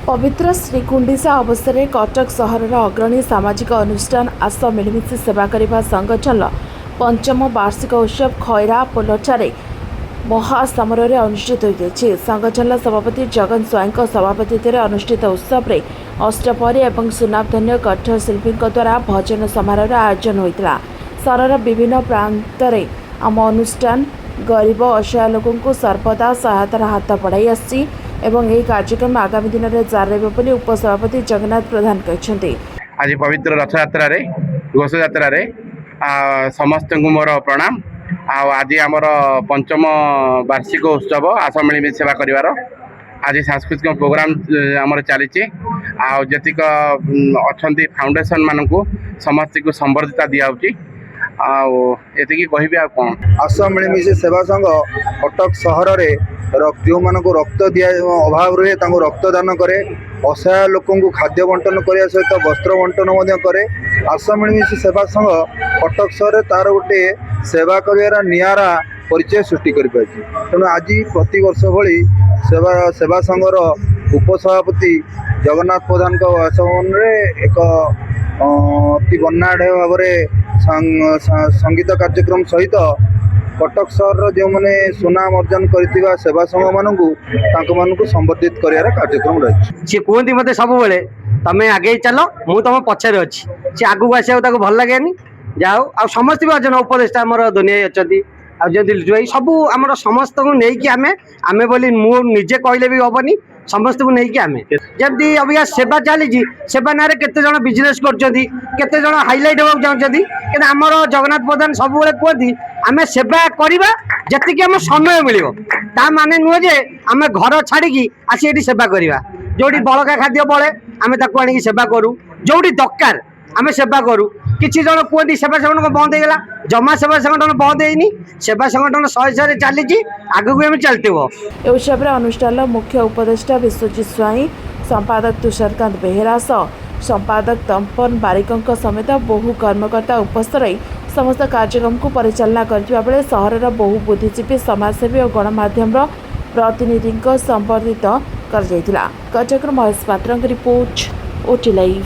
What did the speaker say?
पवित्र श्रीकुंडिसा अवसर में कटक सहर अग्रणी सामाजिक अनुष्ठान आस मिलमिशि सेवा करने संगठन पंचम वार्षिक उत्सव खैरा पोलठारे महासमारोह अनुष्ठित होती। संगठन सभापति जगन स्वाई सभापति अनुष्ठित उत्सव में अष्टपहरी और सुनामधन्य कठोर शिल्पी द्वारा भजन समारोह आयोजन होता। सहर विभिन्न प्रांत आम अनुष्ठान गरीब असहाय लोक सर्वदा सहायतार हाथ बढ़ाई आसी एवं यह कार्यक्रम आगामी दिन में जारी रही उपसभापति जगन्नाथ प्रधान कहते। आज पवित्र रथ यात्रा घोष यात्रा समस्त को मोर प्रणाम। आज आमर पंचम वार्षिक उत्सव आस मिलमिशि सेवा कर आज सांस्कृतिक प्रोग्राम आमर चली आतीक अच्छा फाउंडेशन मान को समस्त को संबर्धिता दिखाई ये कह कौन आस मिलमिशि सेवा संघ कटक सहर में जो मान को रक्त दिया अभाव रहे रक्तदान करे, असहाय लोक खाद्य बंटन करने सहित वस्त्र बंटन करे। आस मिलमिशि सेवा संघ कटक सहर तार गोटे सेवा कर निरा परिचय सृष्टि कर तेणु आज प्रति वर्ष भली सेवा संघर उपसभापति जगन्नाथ प्रधान बासभवन एक अति बन्नाढ़ भाव संगीत कार्यक्रम सहित कटक सहर जो मैंने सुनाम अर्जन कर सेवा संघ मानू संबर्धित कर कार्यक्रम रही। सी कहती मत सब बेले तुम आगे चल मु तुम पछे अच्छी सी आगू आसा भल लगे जाओ आ समस्त भी अच्छे उपदेष्टा आम दुनिया अच्छा सब आम समस्त को लेकिन आम बोली मुझे कहले भी हेनी समस्त को लेकिन आम जमी अभिया सेवा चली सेवा ना केते जन बिजनेस करते जन हाइलाइट होगा चाहते कि आमर जगन्नाथ प्रधान सब कहती आम सेवा करवा जी आम समय मिल माने नुहे जे आम घर छाड़ी आसी ये सेवा करवा जो बड़का खाद्य बड़े आम ताकू सेवा करूँ जो दरकार आम सेवा करूँ। किसी जन कहते सेवा संगठन बंद होगा जमा सेवा संगठन बंद होनी सेवा संगठन शहे चली आगे भी चलते उत्सव अनुष्ठान मुख्य उपदेष्टा विश्वजित स्वाई संपादक तुषारकांत बेहेरा संपादक तंपन बारिकों समेत बहु कर्मकर्ता उपस्थित रही समस्त कार्यक्रम को परिचालना करथिबा बेले सहरर बहु बुद्धिजीवी समाजसेवी और गणमाध्यम प्रतिनिधि संबर्धित कर कटक महेश पात्र रिपोर्ट ओटी लाइव।